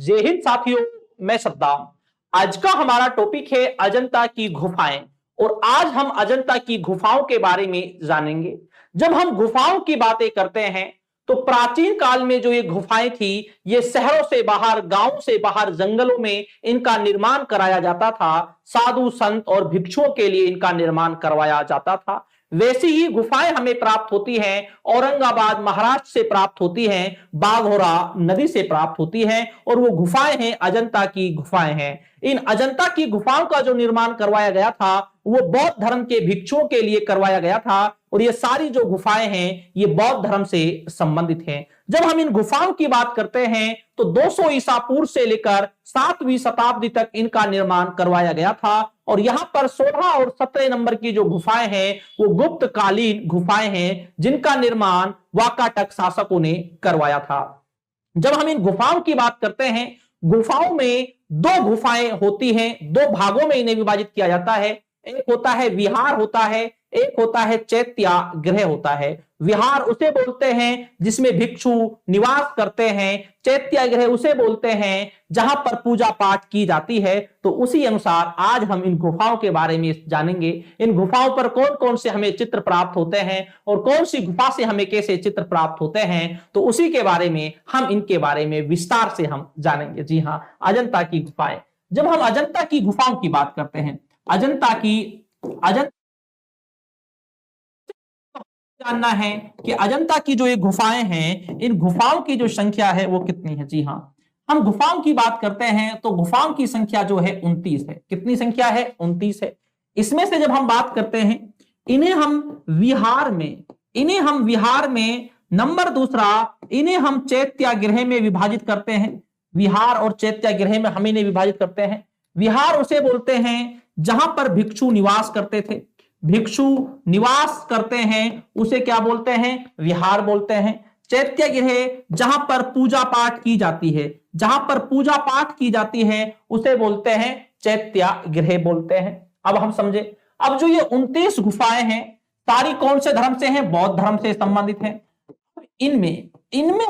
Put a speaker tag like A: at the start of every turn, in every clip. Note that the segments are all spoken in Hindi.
A: जय हिंद साथियों, मैं सद्दाम। आज का हमारा टॉपिक है अजंता की गुफाएं और आज हम अजंता की गुफाओं के बारे में जानेंगे। जब हम गुफाओं की बातें करते हैं तो प्राचीन काल में जो ये गुफाएं थी, ये शहरों से बाहर, गांवों से बाहर, जंगलों में इनका निर्माण कराया जाता था। साधु संत और भिक्षुओं के लिए इनका निर्माण करवाया जाता था। वैसी ही गुफाएं हमें प्राप्त होती हैं, औरंगाबाद महाराष्ट्र से प्राप्त होती हैं, बाघोरा नदी से प्राप्त होती हैं और वो गुफाएं हैं अजंता की गुफाएं हैं। इन अजंता की गुफाओं का जो निर्माण करवाया गया था वो बौद्ध धर्म के भिक्षुओं के लिए करवाया गया था और ये सारी जो गुफाएं हैं ये बौद्ध धर्म से संबंधित हैं। जब हम इन गुफाओं की बात करते हैं तो 200 ईसा पूर्व से लेकर 7वीं शताब्दी तक इनका निर्माण करवाया गया था और यहां पर 16 और 17 नंबर की जो गुफाएं हैं वो गुप्त कालीन गुफाएं हैं जिनका निर्माण वाकाटक शासकों ने करवाया था। जब हम इन गुफाओं की बात करते हैं, गुफाओं में दो गुफाएं होती हैं, दो भागों में इन्हें विभाजित किया जाता है। एक होता है विहार होता है, एक होता है चैत्यागृह होता है। विहार उसे बोलते हैं जिसमें भिक्षु निवास करते हैं, चैत्यागृह उसे बोलते हैं जहां पर पूजा पाठ की जाती है। तो उसी अनुसार आज हम इन गुफाओं के बारे में जानेंगे। इन गुफाओं पर कौन कौन से हमें चित्र प्राप्त होते हैं और कौन सी गुफा से हमें कैसे चित्र प्राप्त होते हैं, तो उसी के बारे में हम इनके बारे में विस्तार से हम जानेंगे। जी हाँ, अजंता की गुफाएं। जब हम अजंता की गुफाओं की बात करते हैं, अजंता जानना है कि अजंता की जो ये गुफाएं हैं, इन गुफाओं की जो संख्या है वो कितनी है। जी हाँ, हम गुफाओं की बात करते हैं तो गुफाओं की संख्या जो है 29 है। कितनी संख्या है? 29 है। इसमें से जब हम बात करते हैं, इन्हें हम विहार में नंबर दूसरा, इन्हें हम चैत्यागृह में विभाजित करते हैं। विहार और चैत्यागृह में हम इन्हें विभाजित करते हैं। विहार उसे बोलते हैं जहां पर भिक्षु निवास करते थे। भिक्षु निवास करते हैं उसे क्या बोलते हैं? विहार बोलते हैं। चैत्यागृह जहां पर पूजा पाठ की जाती है, जहां पर पूजा पाठ की जाती है उसे बोलते हैं चैत्यागृह बोलते हैं। अब हम समझे, अब जो ये 29 गुफाएं हैं सारी कौन से धर्म से हैं? बौद्ध धर्म से संबंधित हैं। इनमें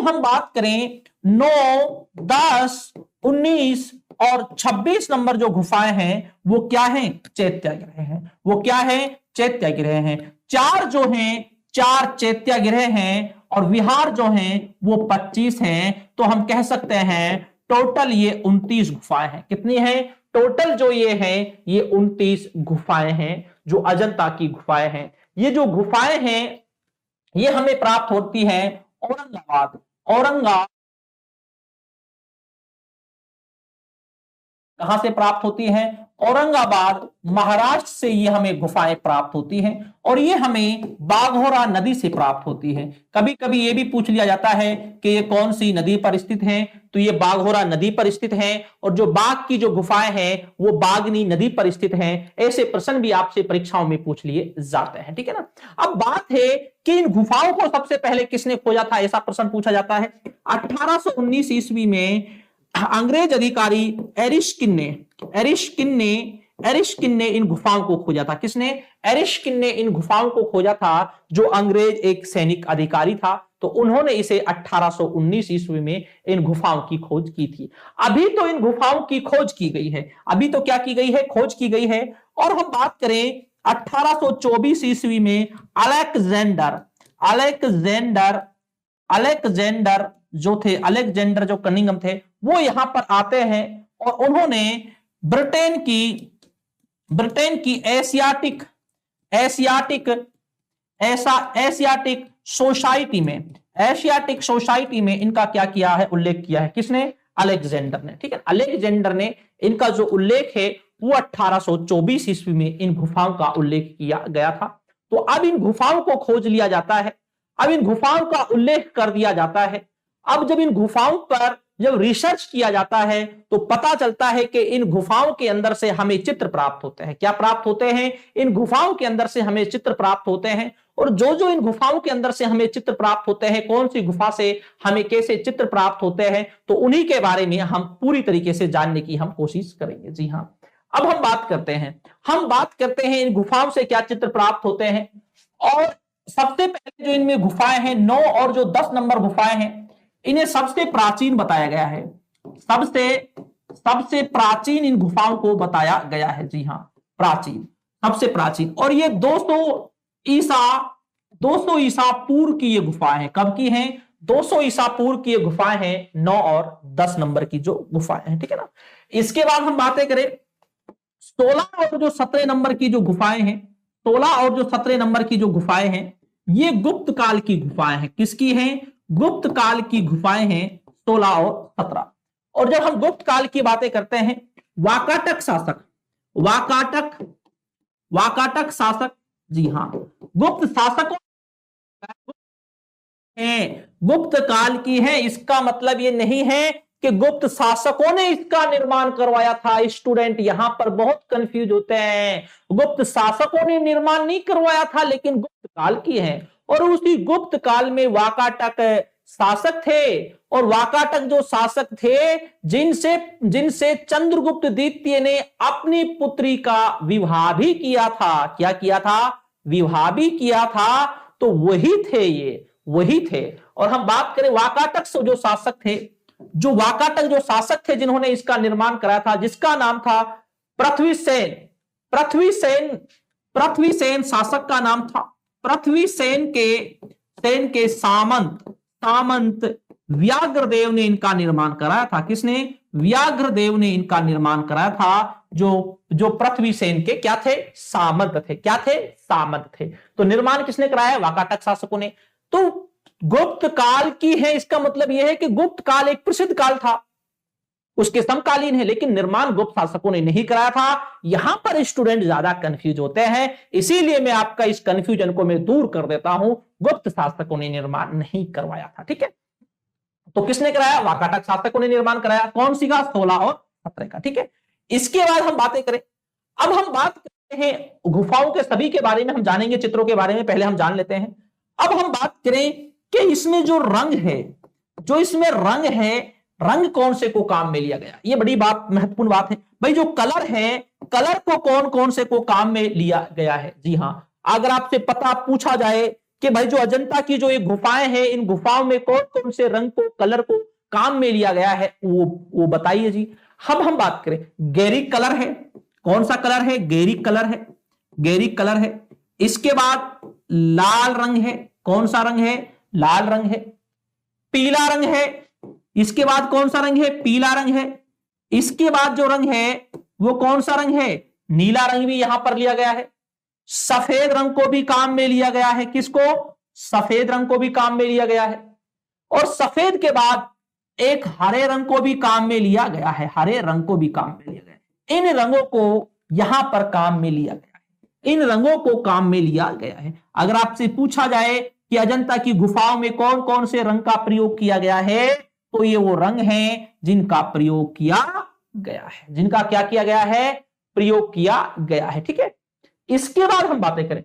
A: हम बात करें 9, 10, 19 और 26 नंबर जो गुफाएं हैं वो क्या हैं? चैत्यागृह हैं। वो क्या है? चैत्यागृह हैं। चार जो हैं, 4 चैत्यागृह हैं और विहार जो हैं वो 25 हैं। तो हम कह सकते हैं टोटल ये 29 गुफाएं हैं। कितनी है? टोटल जो ये है ये 29 गुफाएं हैं जो अजंता की गुफाएं हैं। ये जो गुफाएं हैं ये हमें प्राप्त होती है औरंगाबाद कहां से प्राप्त होती है? औरंगाबाद महाराष्ट्र से ये हमें गुफाएं प्राप्त होती हैं और ये हमें बाघोरा नदी से प्राप्त होती है। कभी कभी ये भी पूछ लिया जाता है कि ये कौन सी नदी पर स्थित है, तो ये बाघोरा नदी पर स्थित है और जो बाघ की जो गुफाएं हैं वो बागनी नदी पर स्थित हैं। ऐसे प्रश्न भी आपसे परीक्षाओं में पूछ लिए जाते हैं, ठीक है ना। अब बात है कि इन गुफाओं को सबसे पहले किसने खोजा था, ऐसा प्रश्न पूछा जाता है। 1819 ईस्वी में अंग्रेज अधिकारी एरिशकिन ने इन गुफाओं को खोजा था। किसने? एरिशकिन ने इन गुफाओं को खोजा था, जो अंग्रेज एक सैनिक अधिकारी था। तो उन्होंने इसे 1819 ईस्वी में इन गुफाओं की खोज की थी। अभी तो इन गुफाओं की खोज की गई है, अभी तो क्या की गई है? खोज की गई है। और हम बात करें 1824 ईस्वी में अलेक्जेंडर जो कनिंघम थे वो यहां पर आते हैं और उन्होंने ब्रिटेन की एशियाटिक सोसाइटी में इनका क्या किया है? उल्लेख किया है। किसने? अलेक्जेंडर ने, ठीक है। अलेक्जेंडर ने इनका जो उल्लेख है वो 1824 ईस्वी में इन गुफाओं का उल्लेख किया गया था। तो अब इन गुफाओं को खोज लिया जाता है, अब इन गुफाओं का उल्लेख कर दिया जाता है। अब जब इन गुफाओं पर जब रिसर्च किया जाता है तो पता चलता है कि इन गुफाओं के अंदर से हमें चित्र प्राप्त होते हैं। क्या प्राप्त होते हैं? इन गुफाओं के अंदर से हमें चित्र प्राप्त होते हैं। और जो इन गुफाओं के अंदर से हमें चित्र प्राप्त होते हैं, कौन सी गुफा से हमें कैसे चित्र प्राप्त होते हैं, तो उन्हीं के बारे में हम पूरी तरीके से जानने की हम कोशिश करेंगे। जी हाँ, अब हम बात करते हैं इन गुफाओं से क्या चित्र प्राप्त होते हैं। और सबसे पहले जो इनमें गुफाएं हैं 9 और जो 10 नंबर गुफाएं हैं, इन्हें सबसे प्राचीन बताया गया है। सबसे सबसे प्राचीन इन गुफाओं को बताया गया है। जी हां, प्राचीन, सबसे प्राचीन। और ये 200 ईसा पूर्व की ये गुफाएं हैं। कब की हैं? 200 ईसा पूर्व की ये गुफाएं हैं, 9 और 10 नंबर की जो गुफाएं हैं, ठीक है ना। इसके बाद हम बातें करें 16 और जो 17 नंबर की जो गुफाएं हैं, 16 और जो 17 नंबर की जो गुफाएं हैं, ये गुप्त काल की गुफाएं हैं। किसकी हैं? गुप्त काल की गुफाएं हैं, 16 और 17। और जब हम गुप्त काल की बातें करते हैं, वाकाटक शासक, वाकाटक शासक, जी हां, गुप्त शासकों गुप्त काल की है। इसका मतलब यह नहीं है कि गुप्त शासकों ने इसका निर्माण करवाया था। स्टूडेंट यहां पर बहुत कंफ्यूज होते हैं। गुप्त शासकों ने निर्माण नहीं करवाया था, लेकिन गुप्त काल की है। और उसी गुप्त काल में वाकाटक शासक थे। और वाकाटक जो शासक थे, जिनसे चंद्रगुप्त द्वितीय ने अपनी पुत्री का विवाह भी किया था। क्या किया था? विवाह भी किया था। तो वही थे, ये वही थे। और हम बात करें वाकाटक जो शासक थे, वाकाटक शासक थे जिन्होंने इसका निर्माण कराया था, जिसका नाम था पृथ्वीसेन। पृथ्वीसेन शासक का नाम था। पृथ्वीसेन के सामंत व्याघ्रदेव ने इनका निर्माण कराया था। किसने? व्याघ्रदेव ने इनका निर्माण कराया था। जो पृथ्वीसेन के क्या थे? सामंत थे। क्या थे? सामंत थे। तो निर्माण किसने कराया? वाकाटक शासकों ने। तो गुप्त काल की है, इसका मतलब यह है कि गुप्त काल एक प्रसिद्ध काल था, उसके समकालीन है, लेकिन निर्माण गुप्त शासकों ने नहीं कराया था। यहां पर स्टूडेंट ज्यादा कंफ्यूज होते हैं, इसीलिए मैं आपका इस कंफ्यूजन को मैं दूर कर देता हूं। गुप्त शासकों ने निर्माण नहीं करवाया था, ठीक है। तो किसने कराया? वाकाटक शासकों ने निर्माण कराया। कौन सी का? 16 और 17 का, ठीक है। इसके बाद हम बातें करें, अब हम बात करते हैं गुफाओं के सभी के बारे में, हम जानेंगे चित्रों के बारे में, पहले हम जान लेते हैं। अब हम बात करें कि इसमें जो रंग है, रंग कौन से को काम में लिया गया। ये बड़ी बात, महत्वपूर्ण बात है भाई। जो कलर है, कलर को कौन कौन से को काम में लिया गया है। जी हां, अगर आपसे पता पूछा जाए कि भाई जो अजंता की जो ये गुफाएं हैं, इन गुफाओं में कौन कौन से रंग को, कलर को काम में लिया गया है, वो बताइए जी। हम बात करें, गैरिक कलर है। कौन सा कलर है? गैरिक कलर है। गैरिक कलर है। इसके बाद लाल रंग है। कौन सा रंग है? लाल रंग है। पीला रंग है। इसके बाद कौन सा रंग है? पीला रंग है। इसके बाद जो रंग है वो कौन सा रंग है? नीला रंग भी यहां पर लिया गया है। सफेद रंग को भी काम में लिया गया है। किसको? सफेद रंग को भी काम में लिया गया है। और सफेद के बाद एक हरे रंग को भी काम में लिया गया है। हरे रंग को भी काम में लिया गया है। इन रंगों को यहां पर काम में लिया गया है। इन रंगों को काम में लिया गया है। अगर आपसे पूछा जाए कि अजंता की गुफाओं में कौन कौन से रंग का प्रयोग किया गया है, तो ये वो रंग हैं जिनका प्रयोग किया गया है। जिनका क्या किया गया है? प्रयोग किया गया है, ठीक है। इसके बाद हम बातें करें,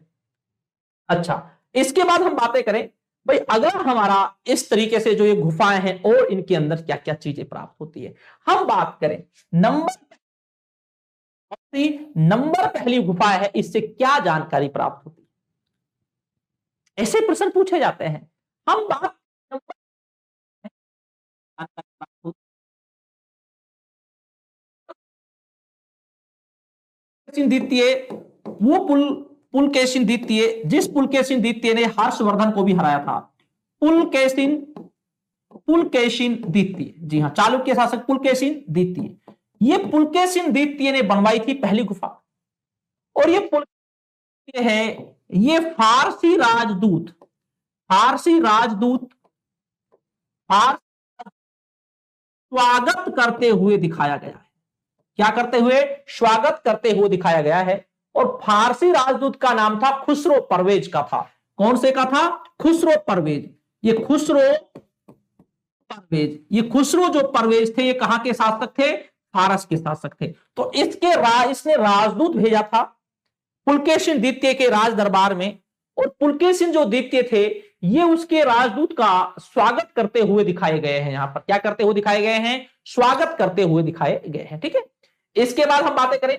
A: अच्छा, इसके बाद हम बातें करें भाई, अगर हमारा इस तरीके से जो ये गुफाएं हैं और इनके अंदर क्या क्या चीजें प्राप्त होती है, हम बात करें नंबर पहली गुफा है, इससे क्या जानकारी प्राप्त होती है? ऐसे प्रश्न पूछे जाते हैं। हम बात द्वितीय, वो पुलकेशिन द्वितीय, जिस पुलकेशिन द्वितीय ने हर्षवर्धन को भी हराया था। पुलकेशिन द्वितीय, जी हां, चालुक्य शासक पुलकेशिन द्वितीय। ये पुलकेशिन द्वितीय ने बनवाई थी पहली गुफा। और ये पुलकेशिन है, ये फारसी राजदूत स्वागत करते हुए दिखाया गया है। क्या करते हुए? स्वागत करते हुए दिखाया गया है। और फारसी राजदूत का नाम था खुसरो परवेज का था। कौन से का था? खुसरो परवेज। ये खुसरो जो परवेज थे, ये कहां के शासक थे? फारस के शासक थे। तो इसने राजदूत भेजा था पुलकेशिन द्वितीय के राज दरबार में। और पुलकेशिन जो द्वितीय थे, ये उसके राजदूत का स्वागत करते हुए दिखाए गए हैं। यहां पर क्या करते हुए दिखाए गए हैं? स्वागत करते हुए दिखाए गए हैं, ठीक है। इसके बाद हम बातें करें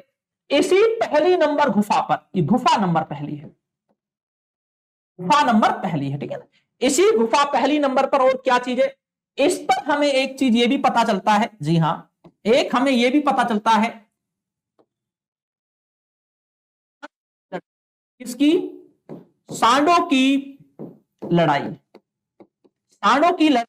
A: इसी पहली नंबर गुफा पर, ये गुफा नंबर पहली है, गुफा नंबर पहली है, ठीक है ना। इसी गुफा पहली नंबर पर और क्या चीजें इस पर हमें एक चीज ये भी पता चलता है, जी हां, एक हमें ये भी पता चलता है इसकी सांडों की लड़ाई, सांडों की लड़ाई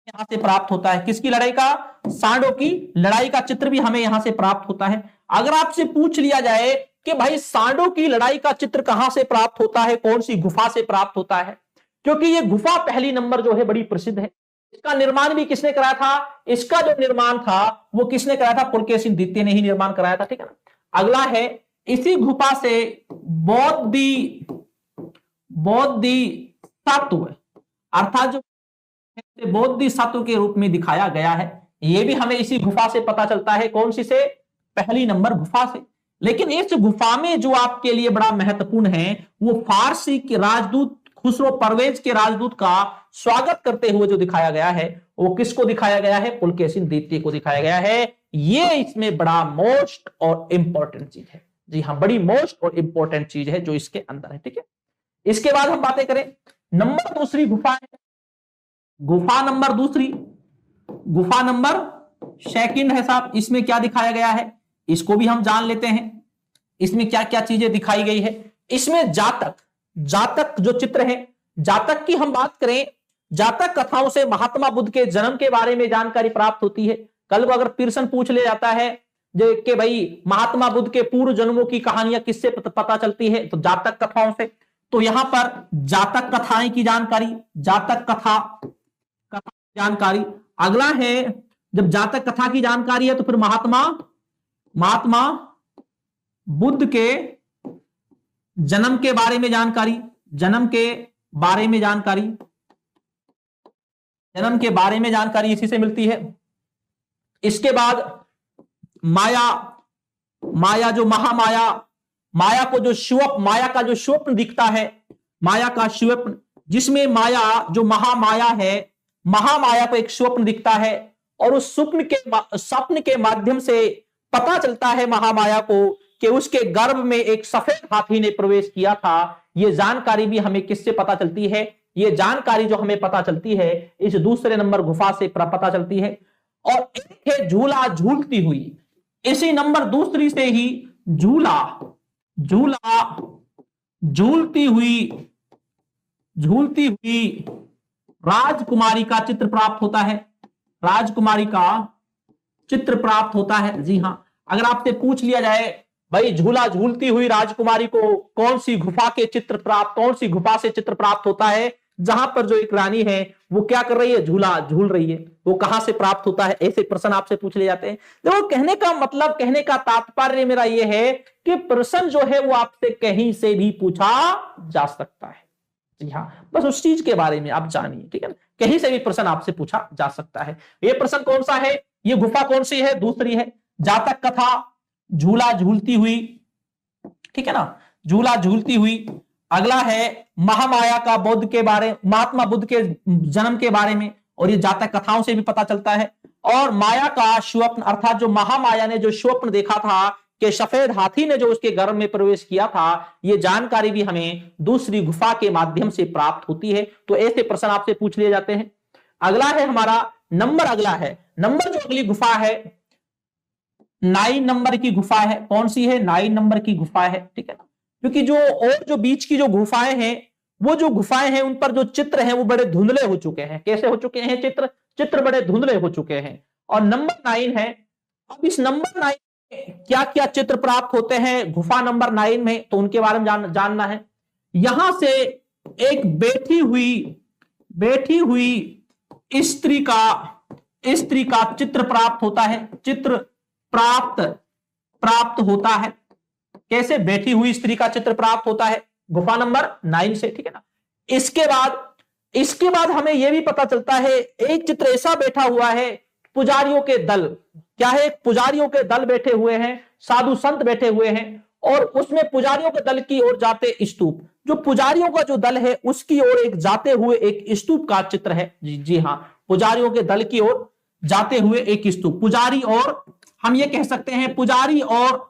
A: यहां से प्राप्त होता है। किसकी लड़ाई का? सांडों की लड़ाई का चित्र भी हमें यहां से प्राप्त होता है। अगर आपसे पूछ लिया जाए कि भाई सांडों की लड़ाई का चित्र कहां से प्राप्त होता है, कौन सी गुफा से प्राप्त होता है, क्योंकि यह गुफा पहली नंबर जो है बड़ी प्रसिद्ध है। इसका निर्माण भी किसने कराया था? इसका जो निर्माण था वो किसने कराया था? पुलकेशिन द्वितीय ने ही निर्माण कराया था, ठीक है ना। अगला है, इसी गुफा से बौद्धि तत्व अर्थात जो बौद्धि सत्व के रूप में दिखाया गया है, यह भी हमें इसी गुफा से पता चलता है। कौन सी से? पहली नंबर गुफा से। लेकिन इस गुफा में जो आपके लिए बड़ा महत्वपूर्ण है वो फारसी के राजदूत खुसरो परवेज के राजदूत का स्वागत करते हुए जो दिखाया गया है वो किसको दिखाया गया है? पुलकेशिन द्वितीय को दिखाया गया है। ये इसमें बड़ा मोस्ट और इंपॉर्टेंट चीज है, जी हां, बड़ी मोस्ट और इंपॉर्टेंट चीज है जो इसके अंदर है, ठीक है। इसके बाद हम बातें करें नंबर दूसरी गुफा है, गुफा नंबर दूसरी, गुफा नंबर सेकंड है साहब। इसमें क्या दिखाया गया है इसको भी हम जान लेते हैं। इसमें क्या क्या चीजें दिखाई गई है? इसमें जातक जो चित्र है, जातक की हम बात करें, जातक कथाओं से महात्मा बुद्ध के जन्म के बारे में जानकारी प्राप्त होती है। कल को अगर प्रश्न पूछ लिया जाता है जो कि भाई महात्मा बुद्ध के पूर्व जन्मों की कहानियां किससे पता चलती है, तो जातक कथाओं से। तो यहां पर जातक कथाएं की जानकारी, जातक कथा जानकारी। अगला है, जब जातक कथा की जानकारी है तो फिर महात्मा बुद्ध के जन्म के बारे में जानकारी, जन्म के बारे में जानकारी इसी से मिलती है। इसके बाद माया जो माया को जो माया का जो स्वप्न दिखता है, माया का स्वप्न, जिसमें माया जो महामाया है, महामाया को एक स्वप्न दिखता है और उस स्वप्न के माध्यम से पता चलता है महामाया को कि उसके गर्भ में एक सफेद हाथी ने प्रवेश किया था। यह जानकारी भी हमें किससे पता चलती है? यह जानकारी जो हमें पता चलती है इस दूसरे नंबर गुफा से पता चलती है। और एक है झूला झूलती हुई, इसी नंबर दूसरी से ही झूलती हुई राजकुमारी का चित्र प्राप्त होता है, राजकुमारी का चित्र प्राप्त होता है। जी हां, अगर आपसे पूछ लिया जाए भाई झूला झूलती हुई राजकुमारी को कौन सी गुफा से चित्र प्राप्त होता है, जहां पर जो एक रानी है वो क्या कर रही है? झूला झूल रही है, वो कहां से प्राप्त होता है? ऐसे प्रश्न आपसे पूछ ले जाते हैं। देखो, कहने का मतलब, कहने का तात्पर्य मेरा ये है कि प्रश्न जो है वो आपसे कहीं से भी पूछा जा सकता है। जी हाँ, बस उस चीज के बारे में आप जानिए, ठीक है ना। कहीं से भी प्रश्न आपसे पूछा जा सकता है। ये प्रश्न कौन सा है? ये गुफा कौन सी है? दूसरी है। जातक कथा, झूला झूलती हुई, ठीक है ना, झूला झूलती हुई। अगला है महामाया का महात्मा बुद्ध के जन्म के बारे में, और ये जातक कथाओं से भी पता चलता है। और माया का स्वप्न, अर्थात जो महामाया ने जो स्वप्न देखा था कि सफेद हाथी ने जो उसके गर्भ में प्रवेश किया था, ये जानकारी भी हमें दूसरी गुफा के माध्यम से प्राप्त होती है। तो ऐसे प्रश्न आपसे पूछ लिए जाते हैं। अगला है हमारा नंबर, अगला है नंबर जो अगली गुफा है 9 नंबर की गुफा है। कौन सी है? 9 नंबर की गुफा है, ठीक है ना। क्योंकि जो बीच की जो गुफाएं हैं, वो जो गुफाएं हैं उन पर जो चित्र हैं वो बड़े धुंधले हो चुके हैं। कैसे हो चुके हैं? चित्र बड़े धुंधले हो चुके हैं। और नंबर 9 है। अब इस नंबर 9 में क्या क्या चित्र प्राप्त होते हैं गुफा नंबर 9 में, तो उनके बारे में जानना है। यहां से एक बैठी हुई स्त्री का चित्र प्राप्त होता है, चित्र प्राप्त होता है। कैसे? बैठी हुई स्त्री का चित्र प्राप्त होता है गुफा नंबर 9 से, ठीक है ना। इसके बाद हमें यह भी पता चलता है एक चित्र ऐसा बैठा हुआ है, पुजारियों के दल, क्या है? पुजारियों के दल बैठे हुए हैं, साधु संत बैठे हुए हैं, और उसमें पुजारियों के दल की ओर जाते स्तूप, जो पुजारियों का जो दल है उसकी ओर एक जाते हुए एक स्तूप का चित्र है। जी हाँ, पुजारियों के दल की ओर जाते हुए एक स्तूप, पुजारी, और हम ये कह सकते हैं पुजारी और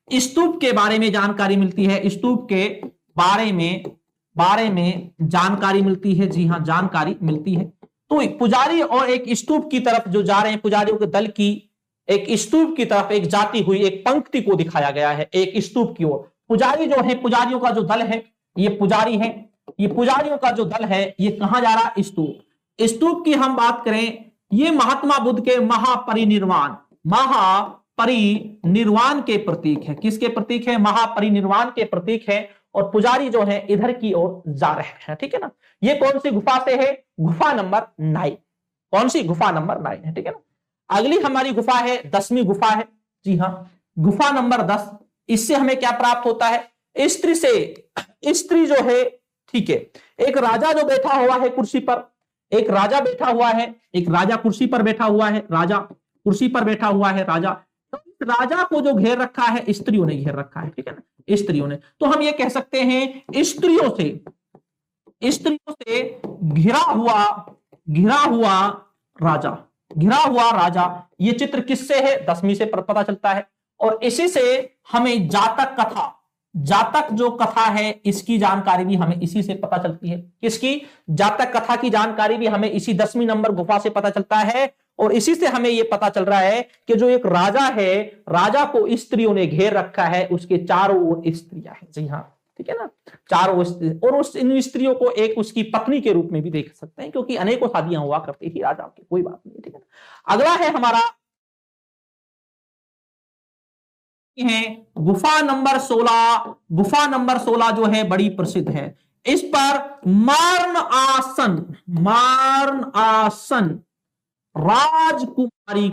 A: स्तूप के बारे में जानकारी मिलती है। स्तूप के बारे में जानकारी मिलती है। जी हां, जानकारी मिलती है। तो पुजारी और एक स्तूप की तरफ जो जा रहे हैं, पुजारियों के दल की एक स्तूप की तरफ एक जाती हुई एक पंक्ति को दिखाया गया है, एक स्तूप की ओर। पुजारी जो है, पुजारियों का जो दल है, ये पुजारी है, ये पुजारियों का जो दल है ये कहां जा रहा है? स्तूप। स्तूप की हम बात करें, ये महात्मा बुद्ध के महापरिनिर्वाण के प्रतीक है। किसके प्रतीक है? महापरिनिर्वाण के प्रतीक है। और पुजारी जो है इधर की ओर जा रहे हैं, ठीक है ना। ये कौन सी गुफा से है? गुफा नंबर 9। कौन सी? गुफा नंबर 9 है, ठीक है ना। अगली हमारी गुफा है 10वीं गुफा है, जी हां, गुफा नंबर 10। इससे हमें क्या प्राप्त होता है? स्त्री जो है, ठीक है, एक राजा जो बैठा हुआ है कुर्सी पर, एक राजा बैठा हुआ है, एक राजा कुर्सी पर बैठा हुआ है, राजा कुर्सी पर बैठा हुआ है राजा। तो इस राजा को जो घेर रखा है, स्त्रियों ने घेर रखा है, ठीक है ना, स्त्रियों ने। तो हम ये कह सकते हैं स्त्रियों से घिरा हुआ राजा। ये चित्र किससे है? 10वीं से पता चलता है। और इसी से हमें जातक जो कथा है इसकी जानकारी भी हमें इसी से पता चलती है। किसकी? जातक कथा की जानकारी भी हमें इसी 10वीं नंबर गुफा से पता चलता है। और इसी से हमें यह पता चल रहा है कि जो एक राजा है, राजा को स्त्रियों ने घेर रखा है, उसके चारों ओर स्त्रियां हैं, जी हाँ, ठीक है ना, चारों। और उस इन स्त्रियों को एक उसकी पत्नी के रूप में भी देख सकते हैं, क्योंकि अनेकों शादियां हुआ करती थी राजा की, कोई बात नहीं, ठीक है ना। अगला है हमारा है गुफा नंबर 16। गुफा नंबर 16 जो है बड़ी प्रसिद्ध है। इस पर मरण आसन राजकुमारी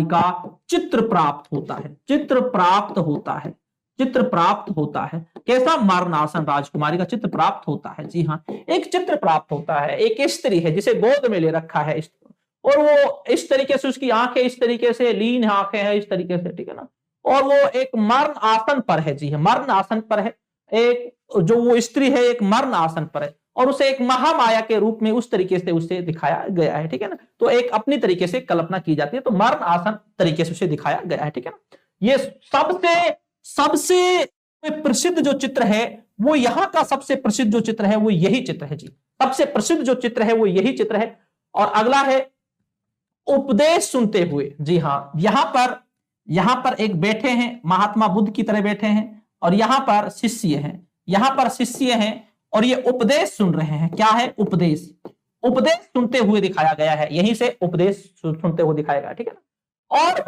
A: का चित्र प्राप्त होता है। कैसा? मरण आसन राजकुमारी का चित्र प्राप्त होता है, जी हाँ, एक चित्र प्राप्त होता है। एक स्त्री है जिसे गोद में ले रखा है, और वो इस तरीके से, उसकी आंखें इस तरीके से, लीन आंखें हैं इस तरीके से, ठीक है ना। और वो एक मरण आसन पर है, जी है, मरण आसन पर है। एक जो वो स्त्री है एक मरण आसन पर है, और उसे एक महामाया के रूप में उस तरीके से उसे दिखाया गया है, ठीक है ना। तो एक अपनी तरीके से कल्पना की जाती है, तो मरण आसन तरीके से उसे दिखाया गया है, ठीक है ना। ये सबसे प्रसिद्ध जो चित्र है, वो यहाँ का सबसे प्रसिद्ध जो चित्र है वो यही चित्र है, जी। सबसे प्रसिद्ध जो चित्र है वो यही चित्र है। और अगला है उपदेश सुनते हुए, जी हाँ, यहां पर एक बैठे हैं, महात्मा बुद्ध की तरह बैठे हैं, और यहां पर शिष्य हैं, और ये उपदेश सुन रहे हैं। क्या है? उपदेश सुनते हुए दिखाया गया है, यहीं से उपदेश सुनते हुए दिखाया गया, ठीक है ना। और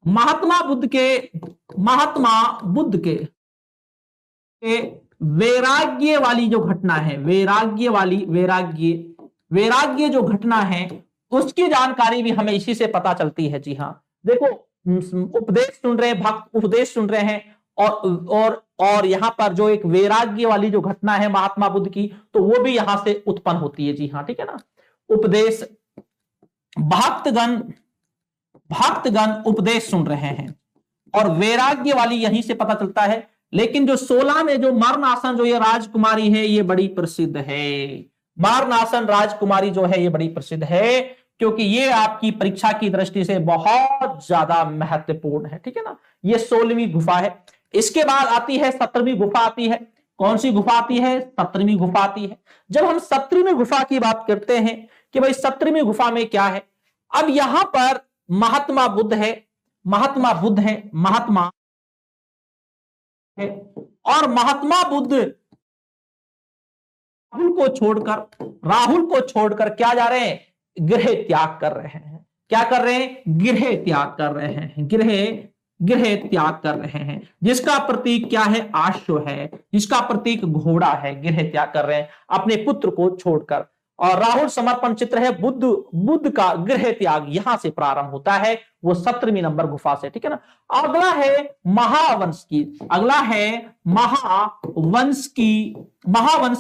A: महात्मा बुद्ध के वैराग्य वाली जो घटना है, वैराग्य जो घटना है, उसकी जानकारी भी हमें इसी से पता चलती है, जी हाँ। देखो, उपदेश सुन रहे हैं, भक्त उपदेश सुन रहे हैं, और यहां पर जो एक वैराग्य वाली जो घटना है महात्मा बुद्ध की, तो वो भी यहां से उत्पन्न होती है, जी हाँ, ठीक है ना। उपदेश, भक्तगण उपदेश सुन रहे हैं, और वैराग्य वाली यहीं से पता चलता है। लेकिन जो 16 में जो मरण आसन जो ये राजकुमारी है, ये बड़ी प्रसिद्ध है। मरण आसन राजकुमारी जो है ये बड़ी प्रसिद्ध है, क्योंकि ये आपकी परीक्षा की दृष्टि से बहुत ज्यादा महत्वपूर्ण है, ठीक है ना। ये 16वीं गुफा है। इसके बाद आती है 17वीं गुफा आती है। कौन सी गुफा आती है? 17वीं गुफा आती है। जब हम 17वीं गुफा की बात करते हैं कि भाई 17वीं गुफा में क्या है, अब यहां पर महात्मा बुद्ध है, और महात्मा बुद्ध राहुल को छोड़कर क्या जा रहे हैं? गृह त्याग कर रहे हैं। क्या कर रहे हैं? गृह त्याग कर रहे हैं। गृह त्याग कर रहे हैं, जिसका प्रतीक क्या है? आश्व है, जिसका प्रतीक घोड़ा है। गृह त्याग कर रहे हैं अपने पुत्र को छोड़कर। और राहुल समर्पण चित्र है बुद्ध का गृह त्याग यहां से प्रारंभ होता है, वो 17वीं नंबर गुफा से, ठीक है ना। अगला है महावंश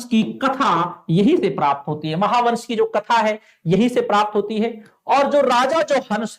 A: की कथा यहीं से प्राप्त होती है। महावंश की जो कथा है यहीं से प्राप्त होती है। और जो राजा जो हंस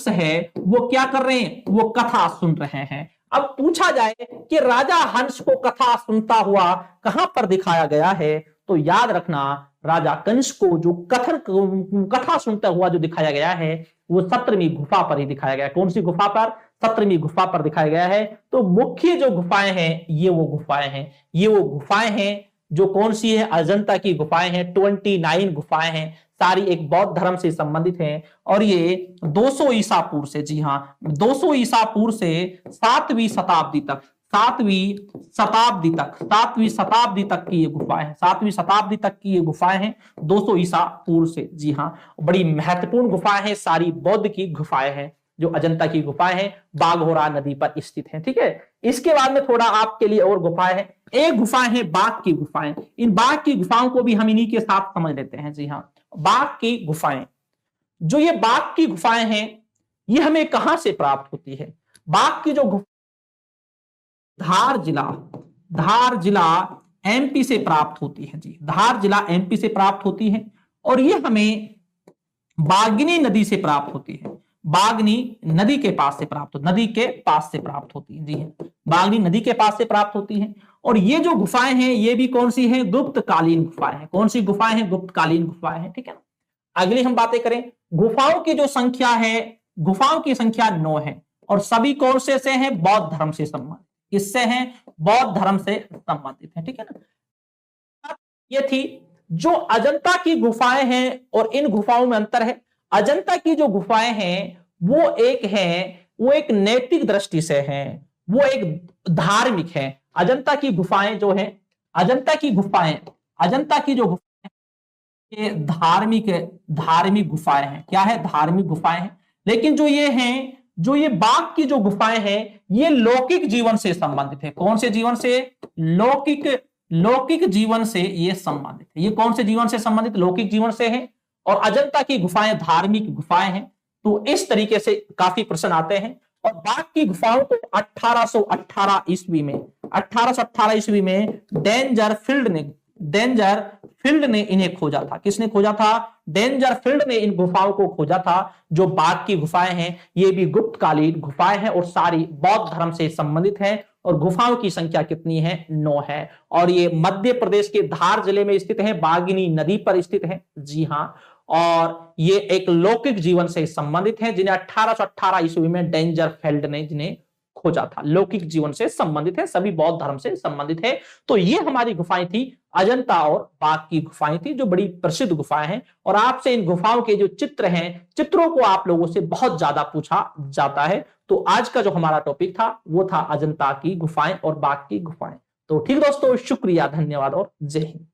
A: है वो क्या कर रहे हैं? वो कथा सुन रहे हैं। अब पूछा जाए कि राजा हंस को कथा सुनता हुआ कहां पर दिखाया गया है, तो याद रखना राजा कंस को जो कथा सुनता हुआ जो दिखाया गया है वो 17वीं गुफा पर ही दिखाया गया है। कौन सी गुफा पर? 17वीं गुफा पर दिखाया गया है। तो मुख्य जो गुफाएं हैं ये वो गुफाएं हैं, ये वो गुफाएं हैं जो कौन सी है, अजंता की गुफाएं हैं। 29 गुफाएं हैं, सारी एक बौद्ध धर्म से संबंधित हैं और ये 200 ईसा पूर्व से, जी हां 200 ईसा पूर्व से 7वीं शताब्दी तक, 7वीं शताब्दी तक की ये गुफाएं हैं, 7वीं शताब्दी तक की ये गुफाएं हैं 200 ईसा पूर्व से। जी हाँ, बड़ी महत्वपूर्ण गुफाएं हैं, सारी बौद्ध की गुफाएं हैं जो अजंता की गुफाएं हैं, बाघोरा नदी पर स्थित हैं। ठीक है, इसके बाद में थोड़ा आपके लिए और गुफाएं हैं। एक गुफाएं हैं बाघ की गुफाएं, इन बाघ की गुफाओं को भी हम इन्हीं के साथ समझ लेते हैं। जी हाँ, बाघ की गुफाएं, जो ये बाघ की गुफाएं हैं ये हमें कहां से प्राप्त होती है? बाघ की जो धार जिला एमपी से प्राप्त होती है। जी, धार जिला एमपी से प्राप्त होती है और ये हमें बागनी नदी से प्राप्त होती है। बागनी नदी के पास से प्राप्त होती है। जी है, बागनी नदी के पास से प्राप्त होती है। और ये जो गुफाएं हैं ये भी कौन सी हैं? गुप्तकालीन गुफाएं हैं। कौन सी गुफाएं हैं? गुप्तकालीन गुफाएं हैं। ठीक है ना। अगली हम बातें करें, गुफाओं की जो संख्या है, गुफाओं की संख्या 9 है और सभी कौन से हैं? बौद्ध धर्म से संबंधित। किससे हैं? बौद्ध धर्म से संबंधित है। ठीक है ना। ये थी जो अजंता की गुफाएं हैं और इन गुफाओं में अंतर है। अजंता की जो गुफाएं हैं वो एक नैतिक दृष्टि से हैं, वो एक धार्मिक है। अजंता की गुफाएं जो है, अजंता की जो गुफाएं ये धार्मिक गुफाएं हैं। क्या है? धार्मिक गुफाएं हैं। लेकिन जो ये बाघ की जो गुफाएं हैं ये लौकिक जीवन से संबंधित है। कौन से जीवन से? लौकिक जीवन से ये संबंधित है। ये कौन से जीवन से संबंधित? लौकिक जीवन से है। और अजंता की गुफाएं धार्मिक गुफाएं हैं। तो इस तरीके से काफी प्रश्न आते हैं। और बाघ की गुफाओं को 1818 ईस्वी में डेंजर फील्ड ने इन्हें खोजा था। किसने खोजा था? डेंजर फील्ड ने इन गुफाओं को खोजा था। जो बाघ की गुफाएं हैं ये भी गुप्तकालीन गुफाएं हैं और सारी बौद्ध धर्म से संबंधित हैं। और गुफाओं की संख्या कितनी है? 9 है। और ये मध्य प्रदेश के धार जिले में स्थित है, बागनी नदी पर स्थित है। जी हाँ, और ये एक लौकिक जीवन से संबंधित है जिन्हें 1818 ईस्वी में डेंजर फील्ड ने जिन्हें खोजा था। लौकिक जीवन से संबंधित है, सभी बौद्ध धर्म से संबंधित है। तो ये हमारी गुफाएं थी, अजंता और बाघ की गुफाएं थी, जो बड़ी प्रसिद्ध गुफाएं हैं। और आपसे इन गुफाओं के जो चित्र हैं, चित्रों को आप लोगों से बहुत ज्यादा पूछा जाता है। तो आज का जो हमारा टॉपिक था वो था अजंता की गुफाएं और बाघ की गुफाएं। तो ठीक दोस्तों, शुक्रिया, धन्यवाद और जय हिंद।